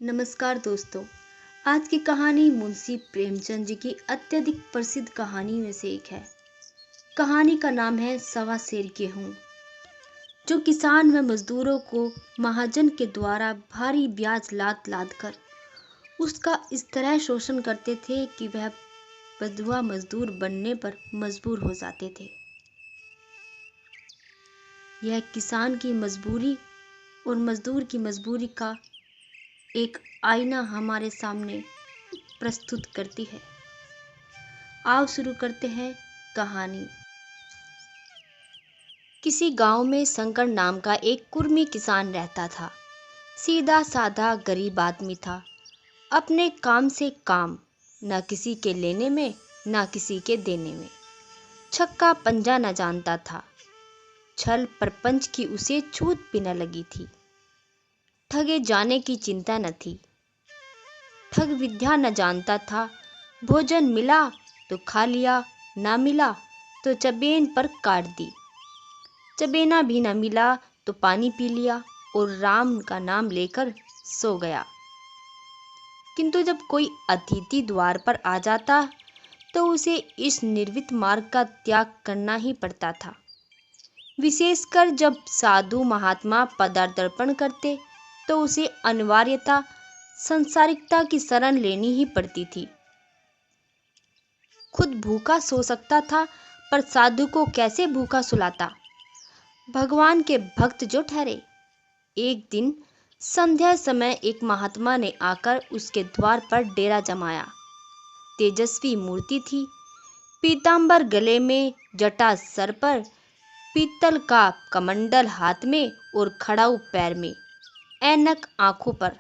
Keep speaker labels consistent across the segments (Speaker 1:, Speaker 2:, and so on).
Speaker 1: नमस्कार दोस्तों। आज की कहानी मुंशी प्रेमचंद जी की अत्यधिक प्रसिद्ध कहानी में से एक है। कहानी का नाम है सवा सेर गेहूं। जो किसान व मजदूरों को महाजन के द्वारा भारी ब्याज लाद लाद कर उसका इस तरह शोषण करते थे कि वह बंधुआ मजदूर बनने पर मजबूर हो जाते थे। यह किसान की मजबूरी और मजदूर की मजबूरी का एक आईना हमारे सामने प्रस्तुत करती है। आओ शुरू करते हैं कहानी। किसी गांव में शंकर नाम का एक कुर्मी किसान रहता था। सीधा साधा गरीब आदमी था। अपने काम से काम, न किसी के लेने में न किसी के देने में। छक्का पंजा न जानता था। छल प्रपंच की उसे छूत भी न लगी थी। ठगे जाने की चिंता न थी। ठग विद्या न जानता था। भोजन मिला तो खा लिया, ना मिला तो चबेन पर काट दी। चबेना भी न मिला तो पानी पी लिया और राम का नाम लेकर सो गया। किंतु जब कोई अतिथि द्वार पर आ जाता तो उसे इस निर्वित मार्ग का त्याग करना ही पड़ता था। विशेषकर जब साधु महात्मा पदार्पण करते तो उसे अनिवार्यता संसारिकता की शरण लेनी ही पड़ती थी। खुद भूखा सो सकता था, पर साधु को कैसे भूखा सुलाता। भगवान के भक्त जो ठहरे। एक दिन संध्या समय एक महात्मा ने आकर उसके द्वार पर डेरा जमाया। तेजस्वी मूर्ति थी। पीतांबर गले में, जटा सर पर, पीतल का कमंडल हाथ में और खड़ाऊ पैर में, ऐनक आंखों पर।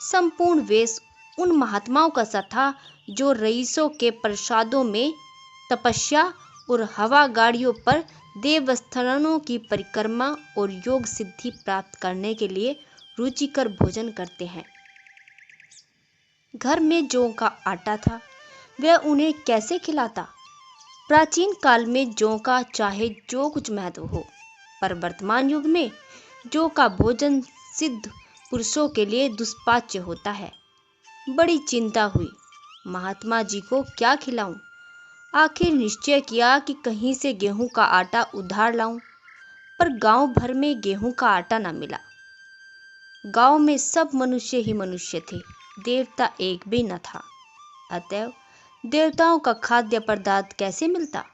Speaker 1: संपूर्ण वेश उन महात्माओं का सा था जो रईसों के प्रसादों में तपस्या और हवा गाड़ियों पर देवस्थानों की परिक्रमा और योग सिद्धि प्राप्त करने के लिए रुचिकर भोजन करते हैं। घर में जौ का आटा था, वह उन्हें कैसे खिलाता। प्राचीन काल में जौ का चाहे जो कुछ महत्व हो, पर वर्तमान युग में जौ का भोजन सिद्ध पुरुषों के लिए दुष्पाच्य होता है। बड़ी चिंता हुई, महात्मा जी को क्या खिलाऊं। आखिर निश्चय किया कि कहीं से गेहूं का आटा उधार लाऊं, पर गांव भर में गेहूं का आटा न मिला। गांव में सब मनुष्य ही मनुष्य थे, देवता एक भी न था। अतएव देवताओं का खाद्य पदार्थ कैसे मिलता।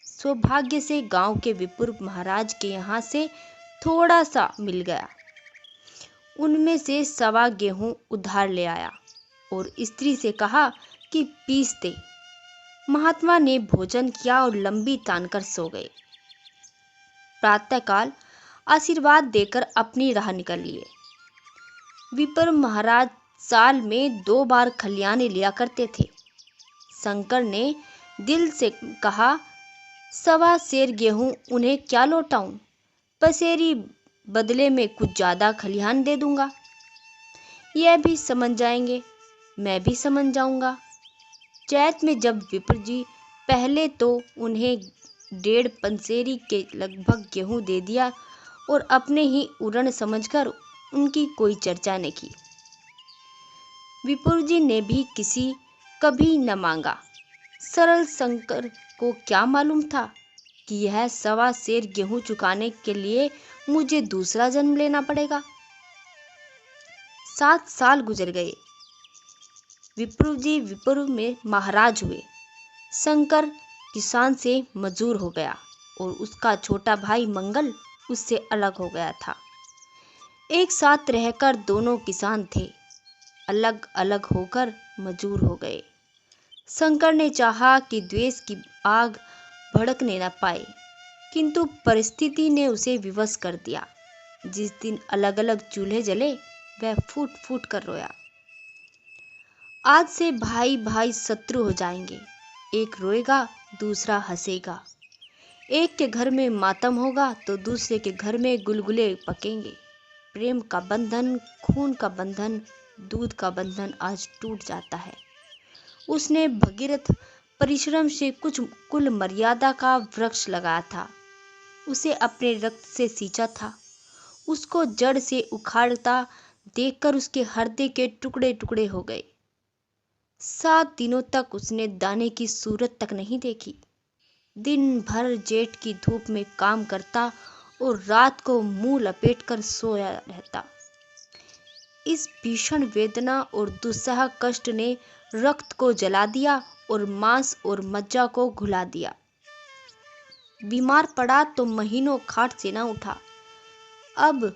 Speaker 1: सौभाग्य से गांव के विपुर महाराज के यहाँ से थोड़ा सा मिल गया। उनमें से सवा गेहूं उधार ले आया और स्त्री से कहा कि पीस दे। महात्मा ने भोजन किया और लंबी तानकर सो गए। प्रातःकाल आशीर्वाद देकर अपनी राह निकल लिए। विपर महाराज साल में 2 बार खलियाने लिया करते थे। शंकर ने दिल से कहा, सवा सेर गेहूं उन्हें क्या लौटाऊं, पसेरी बदले में कुछ ज्यादा खलिहान दे दूंगा। यह भी समझ जाएंगे, मैं भी समझ जाऊंगा। चैत में जब विप्र जी पहले तो उन्हें 1.5 पंसेरी के लगभग गेहूं दे दिया और अपने ही उरण समझकर उनकी कोई चर्चा न की। विपुर जी ने भी किसी कभी न मांगा। सरल शंकर को क्या मालूम था कि यह सवा सेर गेहूं चुकाने के लिए मुझे दूसरा जन्म लेना पड़ेगा। 7 साल गुजर गए। विप्र जी विपुर में महाराज हुए। शंकर किसान से मजूर हो गया और उसका छोटा भाई मंगल उससे अलग हो गया था। एक साथ रहकर दोनों किसान थे, अलग अलग होकर मजूर हो गए। शंकर ने चाहा कि द्वेष की आग भड़कने न पाए, किंतु परिस्थिति ने उसे विवश कर दिया। जिस दिन अलग अलग चूल्हे जले, वह फूट फूट कर रोया। आज से भाई भाई शत्रु हो जाएंगे। एक रोएगा, दूसरा हंसेगा। एक के घर में मातम होगा तो दूसरे के घर में गुलगुले पकेंगे। प्रेम का बंधन, खून का बंधन, दूध का बंधन आज टूट जाता है। उसने भगीरथ परिश्रम से कुछ कुल मर्यादा का वृक्ष लगाया था। उसे अपने रक्त से सींचा था। उसको जड़ से उखाड़ता देखकर उसके हृदय के टुकड़े टुकड़े हो गए। 7 दिनों तक उसने दाने की सूरत तक नहीं देखी। दिन भर जेठ की धूप में काम करता और रात को मुंह लपेटकर सोया रहता। इस भीषण वेदना और दुस्सह कष्ट ने रक्त को जला दिया और मांस और मज्जा को घुला दिया। बीमार पड़ा तो महीनों खाट से न उठा। अब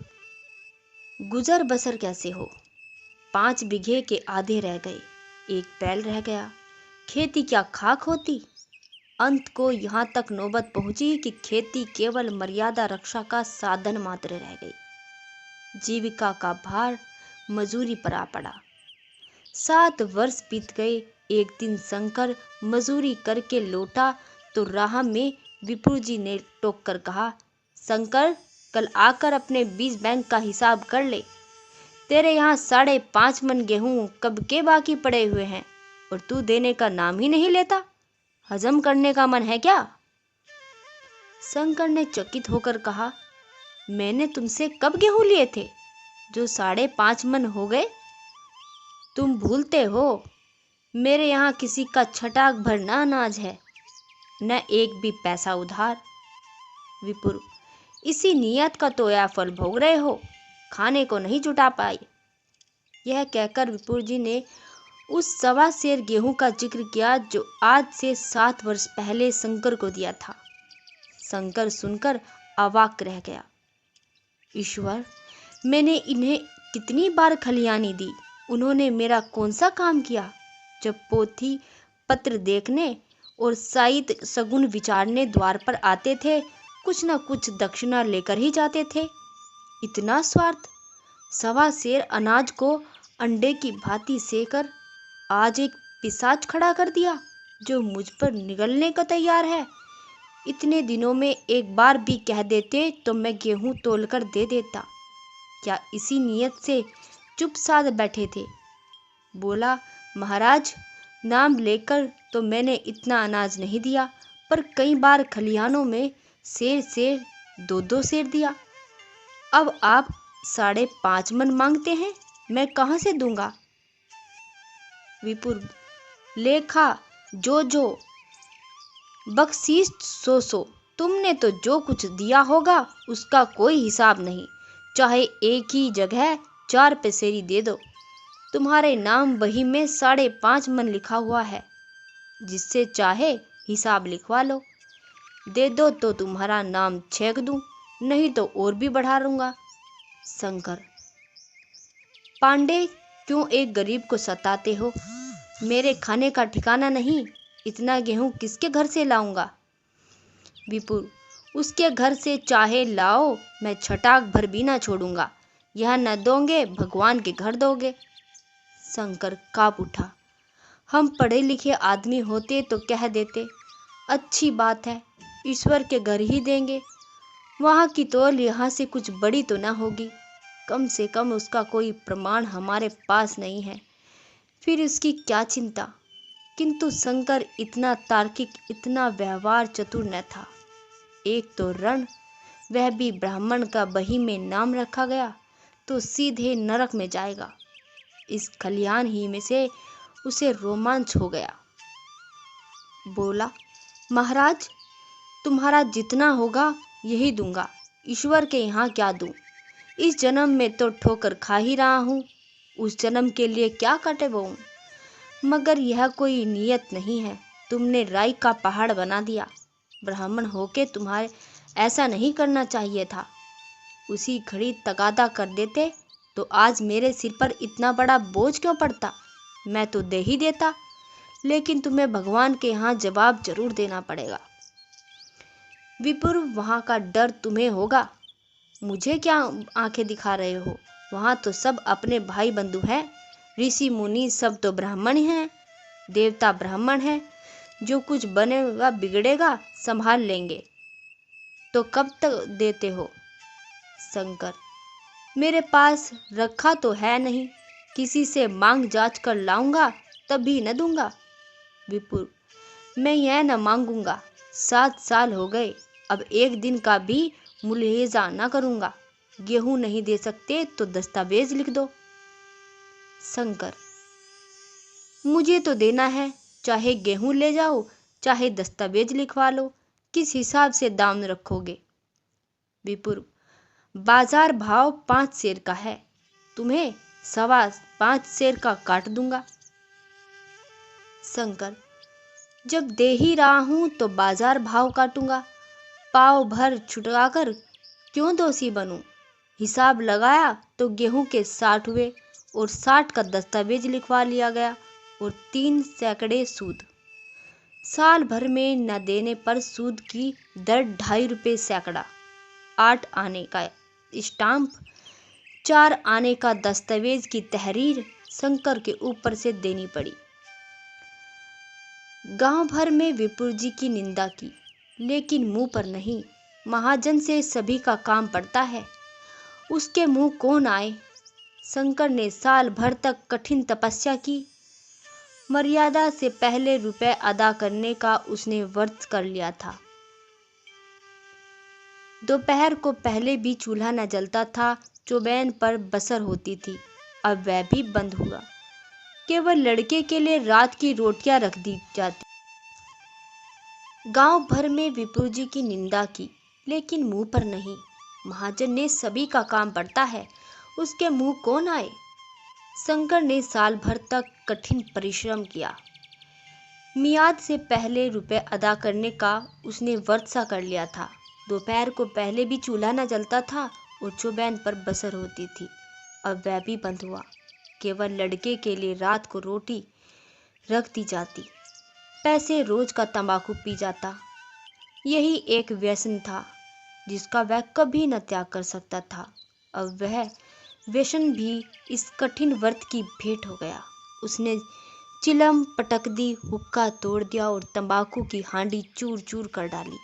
Speaker 1: गुजर बसर कैसे हो? 5 बीघे के आधे रह गए, 1 बैल रह गया। खेती क्या खाक होती? अंत को यहाँ तक नौबत पहुंची कि खेती केवल मर्यादा रक्षा का साधन मात्र रह गई। जीविका का भार मजूरी पर आ पड़ा। 7 वर्ष बीत गए। एक दिन शंकर मजूरी करके लौटा तो राह में विपुल जी ने टोक कर कहा, शंकर, कल आकर अपने बीज बैंक का हिसाब कर ले। तेरे यहाँ 5.5 मन गेहूं कब के बाकी पड़े हुए हैं और तू देने का नाम ही नहीं लेता। हजम करने का मन है क्या? शंकर ने चकित होकर कहा, मैंने तुमसे कब गेहूं लिए थे जो 5.5 मन हो गए? तुम भूलते हो, मेरे यहाँ किसी का छटाक भर न अनाज है, न एक भी पैसा उधार। विपुल, इसी नियत का तो यह फल भोग रहे हो, खाने को नहीं जुटा पाए। यह कहकर विपुल जी ने उस 1.25 सेर गेहूं का जिक्र किया जो आज से 7 वर्ष पहले शंकर को दिया था। शंकर सुनकर अवाक रह गया। ईश्वर, मैंने इन्हें कितनी बार खलियानी दी, उन्होंने मेरा कौन सा काम किया? जब पोथी पत्र देखने और साइत सगुन विचारने द्वार पर आते थे, कुछ न कुछ दक्षिणा लेकर ही जाते थे। इतना स्वार्थ! 1.25 सेर अनाज को अंडे की भांति सेकर आज एक पिशाच खड़ा कर दिया जो मुझ पर निगलने को तैयार है। इतने दिनों में एक बार भी कह देते तो मैं गेहूं तोलकर दे देता। क्या इसी नियत से चुप साध बैठे थे? बोला, महाराज, नाम लेकर तो मैंने इतना अनाज नहीं दिया, पर कई बार खलिहानों में सेर 2-2 सेर दिया। अब आप 5.5 मन मांगते हैं, मैं कहाँ से दूंगा? विपुल, लेखा जो बख्शीश 100, तुमने तो जो कुछ दिया होगा उसका कोई हिसाब नहीं। चाहे एक ही जगह 4 पसेरी दे दो, तुम्हारे नाम बही में 5.5 मन लिखा हुआ है। जिससे चाहे हिसाब लिखवा लो। दे दो तो तुम्हारा नाम छेक दूं, नहीं तो और भी बढ़ा लूंगा। शंकर, पांडे, क्यों एक गरीब को सताते हो? मेरे खाने का ठिकाना नहीं, इतना गेहूं किसके घर से लाऊंगा? विपुल, उसके घर से चाहे लाओ, मैं छटाक भर भी ना छोड़ूंगा। यह न दोगे, भगवान के घर दोगे। शंकर कांप उठा। हम पढ़े लिखे आदमी होते तो कह देते, अच्छी बात है, ईश्वर के घर ही देंगे। वहाँ की तौल यहाँ से कुछ बड़ी तो ना होगी। कम से कम उसका कोई प्रमाण हमारे पास नहीं है, फिर उसकी क्या चिंता। किंतु शंकर इतना तार्किक, इतना व्यवहार चतुर न था। एक तो रण, वह भी ब्राह्मण का बही में नाम रखा गया तो सीधे नरक में जाएगा। इस खलिहान ही में से उसे रोमांच हो गया। बोला, महाराज, तुम्हारा जितना होगा यही दूंगा, ईश्वर के यहाँ क्या दूं? इस जन्म में तो ठोकर खा ही रहा हूँ, उस जन्म के लिए क्या काटे बोऊं? मगर यह कोई नियत नहीं है, तुमने राई का पहाड़ बना दिया। ब्राह्मण होके तुम्हारे ऐसा नहीं करना चाहिए था। उसी घड़ी तगादा कर देते तो आज मेरे सिर पर इतना बड़ा बोझ क्यों पड़ता? मैं तो दे ही देता, लेकिन तुम्हें भगवान के यहाँ जवाब जरूर देना पड़ेगा। विपुल, वहाँ का डर तुम्हें होगा, मुझे क्या आंखें दिखा रहे हो? वहाँ तो सब अपने भाई बंधु हैं, ऋषि मुनि सब तो ब्राह्मण ही हैं, देवता ब्राह्मण हैं। जो कुछ बनेगा बिगड़ेगा संभाल लेंगे। तो कब तक देते हो? शंकर, मेरे पास रखा तो है नहीं, किसी से मांग जांच कर लाऊंगा तभी न दूंगा। विपुल, मैं यह न मांगूंगा, 7 साल हो गए, अब एक दिन का भी मुलहेजा न करूंगा। गेहूं नहीं दे सकते तो दस्तावेज लिख दो, शंकर, मुझे तो देना है, चाहे गेहूं ले जाओ, चाहे दस्तावेज लिखवा लो, किस हिसाब से दाम रखोगे? विपुर, बाजार भाव 5 सेर का है, तुम्हें 5.25 सेर का काट दूंगा। शंकर, जब दे ही रहा हूं तो बाजार भाव काटूंगा, पाव भर छुटवाकर क्यों दोषी बनूं? हिसाब लगाया तो गेहूं के 60 हुए और 60 का दस्तावेज लिखवा लिया गया और 3 सैकड़े सूद। साल भर में न देने पर सूद की दर 2.5 रुपये सैकड़ा, 8 आने का स्टाम्प, 4 आने का दस्तावेज की तहरीर शंकर के ऊपर से देनी पड़ी। गांव भर में विपुर जी की निंदा की, लेकिन मुंह पर नहीं। महाजन से सभी का काम पड़ता है, उसके मुंह कौन आए? शंकर ने साल भर तक कठिन तपस्या की। मर्यादा से पहले रुपए अदा करने का उसने व्रत कर लिया था। दोपहर को पहले भी चूल्हा न जलता था, चौबेन पर बसर होती थी, अब वह भी बंद हुआ। केवल लड़के के लिए रात की रोटियां रख दी जाती। गांव भर में विपुर जी की निंदा की, लेकिन मुंह पर नहीं। महाजन ने सभी का काम पड़ता है, उसके मुंह कौन आए? शंकर ने साल भर तक कठिन परिश्रम किया। मियाद से पहले रुपए अदा करने का उसने व्रत सा कर लिया था। दोपहर को पहले भी चूल्हा न जलता था और चौबेन पर बसर होती थी, अब वह भी बंद हुआ। केवल लड़के के लिए रात को रोटी रख दी जाती, पैसे रोज का तंबाकू पी जाता। यही एक व्यसन था जिसका वह कभी न त्याग कर सकता था। अब वह व्यसन भी इस कठिन व्रत की भेंट हो गया। उसने चिलम पटक दी, हुक्का तोड़ दिया और तंबाकू की हांडी चूर चूर कर डाली।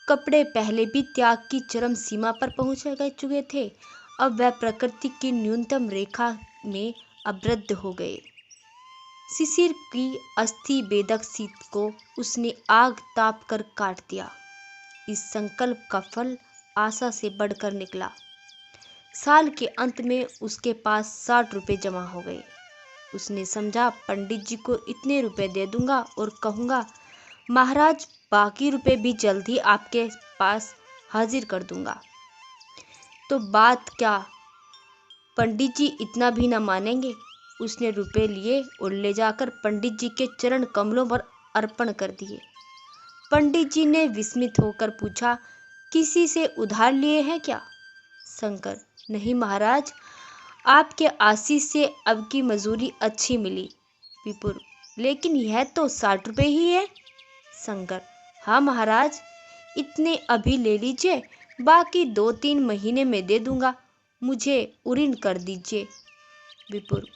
Speaker 1: कपड़े पहले भी त्याग की चरम सीमा पर पहुंच चुके थे, अब वह प्रकृति की न्यूनतम रेखा में अवरुद्ध हो गए। शिशिर की अस्थि बेदक शीत को उसने आग ताप कर काट दिया। इस संकल्प का फल आशा से बढ़कर निकला। साल के अंत में उसके पास 60 रुपए जमा हो गए। उसने समझा, पंडित जी को इतने रुपए दे दूंगा और कहूंगा, महाराज बाकी रुपए भी जल्द ही आपके पास हाजिर कर दूंगा। तो बात क्या, पंडित जी इतना भी न मानेंगे। उसने रुपए लिए और ले जाकर पंडित जी के चरण कमलों पर अर्पण कर दिए। पंडित जी ने विस्मित होकर पूछा, किसी से उधार लिए हैं क्या? शंकर, नहीं महाराज, आपके आशीष से अब की मजूरी अच्छी मिली। विपुर, लेकिन यह तो 60 रुपए ही है। शंकर, हाँ महाराज, इतने अभी ले लीजिए, बाकी 2-3 महीने में दे दूंगा, मुझे उरीन कर दीजिए। विपुर,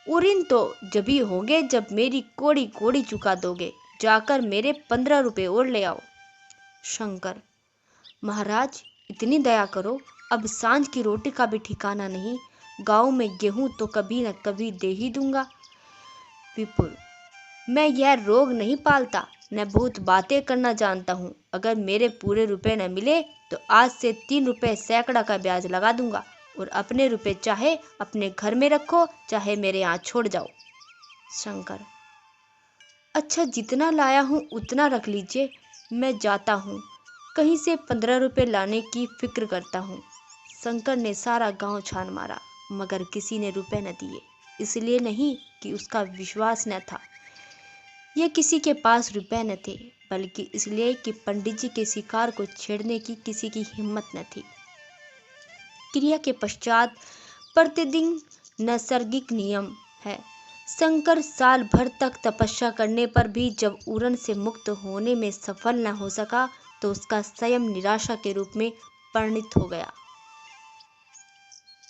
Speaker 1: उरीन तो जभी होंगे जब मेरी कोड़ी कोड़ी चुका दोगे, जाकर मेरे 15 रुपए और ले आओ। शंकर, महाराज इतनी दया करो, अब सांझ की रोटी का भी ठिकाना नहीं, गांव में गेहूं तो कभी न कभी दे ही दूंगा। विपुल, मैं यह रोग नहीं पालता, न बहुत बातें करना जानता हूँ। अगर मेरे पूरे रुपए न मिले तो आज से 3 रुपए सैकड़ा का ब्याज लगा दूंगा और अपने रुपए चाहे अपने घर में रखो, चाहे मेरे यहाँ छोड़ जाओ। शंकर, अच्छा जितना लाया हूँ उतना रख लीजिए, मैं जाता हूँ, कहीं से 15 रुपए लाने की फिक्र करता हूँ। शंकर ने सारा गांव छान मारा, मगर किसी ने रुपए न दिए। इसलिए नहीं कि उसका विश्वास न था, यह किसी के पास रुपए न थे, बल्कि इसलिए कि पंडित जी के शिकार को छेड़ने की किसी की हिम्मत न थी। क्रिया के पश्चात प्रतिदिन नैसर्गिक नियम है। शंकर साल भर तक तपस्या करने पर भी जब उरण से मुक्त होने में सफल न हो सका तो उसका स्वयं निराशा के रूप में परिणित हो गया।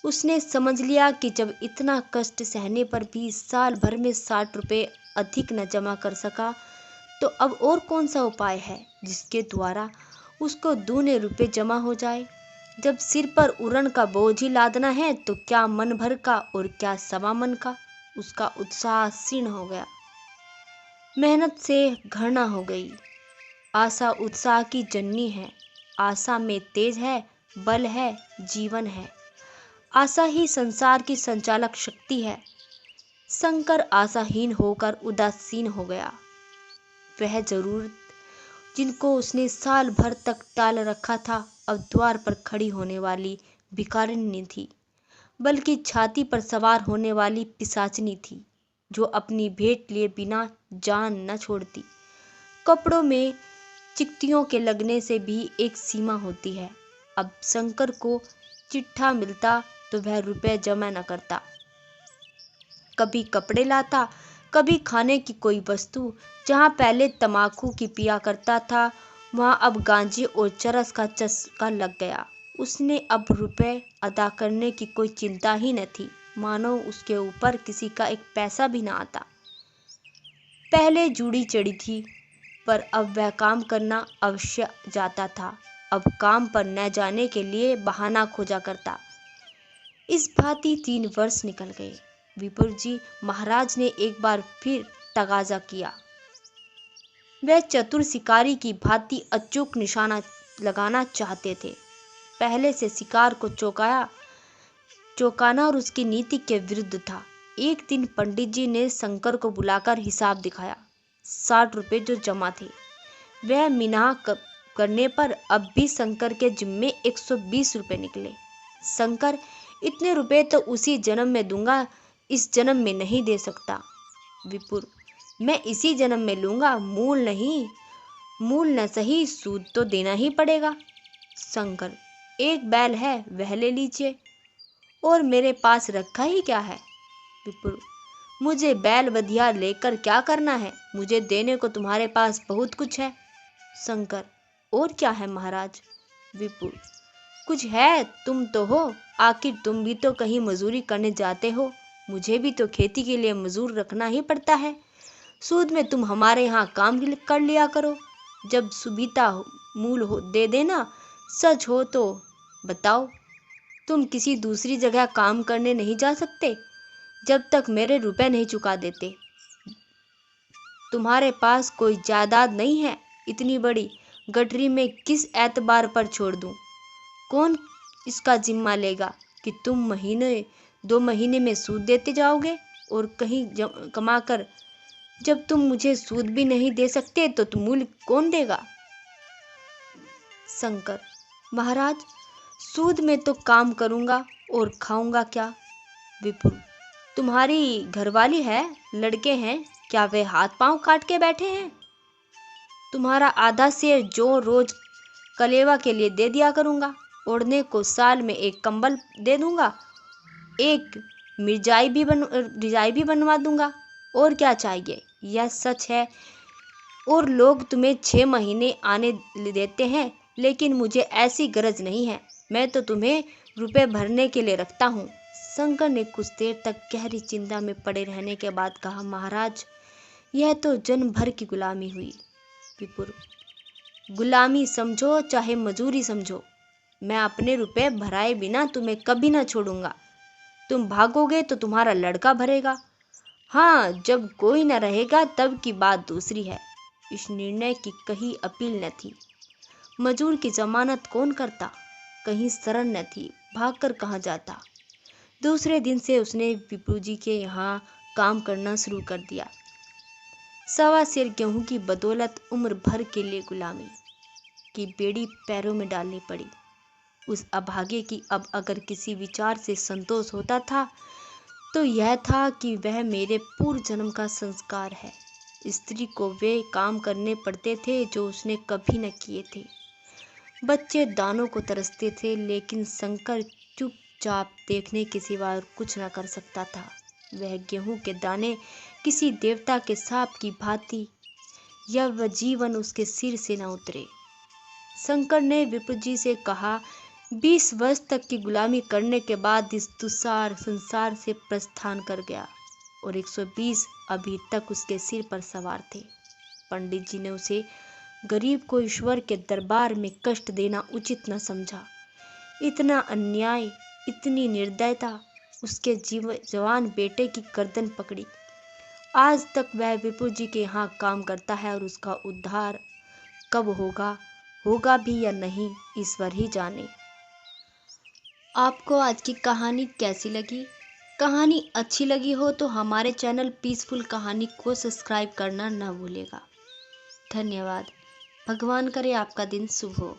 Speaker 1: उसने समझ लिया कि जब इतना कष्ट सहने पर भी साल भर में 60 रुपए अधिक न जमा कर सका, तो अब और कौन सा उपाय है जिसके द्वारा उसको दूने रुपए जमा हो जाए। जब सिर पर उरण का बोझ ही लादना है तो क्या मन भर का और क्या सवा मन का। उसका उत्साह क्षीण हो गया, मेहनत से घृणा हो गई। आशा उत्साह की जननी है, आशा में तेज है, बल है, जीवन है। आशा ही संसार की संचालक शक्ति है। शंकर आशाहीन होकर उदासीन हो गया। वह जरूरत जिनको उसने साल भर तक टाल रखा था अब द्वार पर खड़ी होने वाली भिखारिनी थी, बल्कि छाती पर सवार होने वाली पिशाचनी थी जो अपनी भेंट लिए बिना जान न छोड़ती। कपड़ों में चिट्ठियों के लगने से भी एक सीमा होती है। अब शंकर को चिट्ठा मिलता तो वह रुपए जमा न करता। कभी कपड़े लाता, कभी खाने की कोई वस्तु। जहाँ पहले तम्बाकू की पिया करता था वहाँ अब गांजे और चरस का चस्का लग गया। उसने अब रुपए अदा करने की कोई चिंता ही न थी, मानो उसके ऊपर किसी का एक पैसा भी न आता। पहले जूड़ी चढ़ी थी, पर अब वह काम करना अवश्य जाता था। अब काम पर न जाने के लिए बहाना खोजा करता। इस भांति 3 वर्ष निकल गए। विपुल जी महाराज ने एक बार फिर तगाजा किया। वह चतुर शिकारी की भांति अचूक निशाना लगाना चाहते थे। पहले से शिकार को चौंकाना और उसकी नीति के विरुद्ध था। एक दिन पंडित जी ने शंकर को बुलाकर हिसाब दिखाया। 60 रुपये जो जमा थे, वह मिनाह करने पर अब भी शंकर के जिम्मे 120 रुपये निकले। शंकर, इतने रुपए तो उसी जन्म में दूंगा, इस जन्म में नहीं दे सकता। विपुल, मैं इसी जन्म में लूंगा, मूल नहीं, मूल न सही सूद तो देना ही पड़ेगा। शंकर, एक बैल है वह ले लीजिए, और मेरे पास रखा ही क्या है। विपुल, मुझे बैल बधिया लेकर क्या करना है, मुझे देने को तुम्हारे पास बहुत कुछ है। शंकर, और क्या है महाराज। विपुल, कुछ है, तुम तो हो, आखिर तुम भी तो कहीं मजूरी करने जाते हो, मुझे भी तो खेती के लिए मजूर रखना ही पड़ता है। सूद में तुम हमारे यहाँ काम कर लिया करो, जब सुबीता मूल हो दे देना। सच हो तो बताओ, तुम किसी दूसरी जगह काम करने नहीं जा सकते जब तक मेरे रुपए नहीं चुका देते। तुम्हारे पास कोई जायदाद नहीं है, इतनी बड़ी गठरी में किस एतबार पर छोड़ दूं। कौन इसका जिम्मा लेगा कि तुम 2 महीने में सूद देते जाओगे और कहीं कमाकर जब तुम मुझे सूद भी नहीं दे सकते तो तुम मूल कौन देगा। शंकर, महाराज, सूद में तो काम करूंगा और खाऊंगा क्या। विपुल, तुम्हारी घरवाली है, लड़के हैं, क्या वे हाथ पांव काट के बैठे हैं। तुम्हारा आधा शेर जो रोज कलेवा के लिए दे दिया करूंगा, ओढ़ने को साल में एक कंबल दे दूंगा, एक रजाई भी बनवा दूंगा, और क्या चाहिए। यह सच है, और लोग तुम्हें 6 महीने आने देते हैं, लेकिन मुझे ऐसी गरज नहीं है, मैं तो तुम्हें रुपए भरने के लिए रखता हूँ। शंकर ने कुछ देर तक गहरी चिंता में पड़े रहने के बाद कहा, महाराज, यह तो जन्म भर की गुलामी हुई। विपुल, गुलामी समझो चाहे मजूरी समझो, मैं अपने रुपए भराए बिना तुम्हें कभी ना छोड़ूंगा। तुम भागोगे तो तुम्हारा लड़का भरेगा। हाँ, जब कोई न रहेगा तब की बात दूसरी है। इस निर्णय की कहीं अपील न थी। मजूर की जमानत कौन करता, कहीं शरण न थी, भागकर कहाँ जाता। दूसरे दिन से उसने विपुल जी के यहाँ काम करना शुरू कर दिया। 1.25 सेर गेहूं की बदौलत उम्र भर के लिए गुलामी की बेड़ी पैरों में डालनी पड़ी। उस अभागे की अब अगर किसी विचार से संतोष होता था तो यह था कि वह मेरे पूर्व जन्म का संस्कार है। स्त्री को वे काम करने पड़ते थे जो उसने कभी न किए थे। बच्चे दानों को तरसते थे, लेकिन शंकर चुपचाप देखने के सिवा और कुछ न कर सकता था। वह गेहूं के दाने किसी देवता के साप की भांति, या वह जीवन उसके सिर से न उतरे। शंकर ने विपुल जी से कहा, 20 वर्ष तक की गुलामी करने के बाद इस दुस्सार संसार से प्रस्थान कर गया, और 120 अभी तक उसके सिर पर सवार थे। पंडित जी ने उसे गरीब को ईश्वर के दरबार में कष्ट देना उचित न समझा। इतना अन्याय, इतनी निर्दयता उसके जवान बेटे की गर्दन पकड़ी। आज तक वह विपुल जी के यहाँ काम करता है, और उसका उद्धार कब होगा भी या नहीं, ईश्वर ही जाने। आपको आज की कहानी कैसी लगी? कहानी अच्छी लगी हो तो हमारे चैनल पीसफुल कहानी को सब्सक्राइब करना न भूलेगा। धन्यवाद। भगवान करे आपका दिन शुभ हो।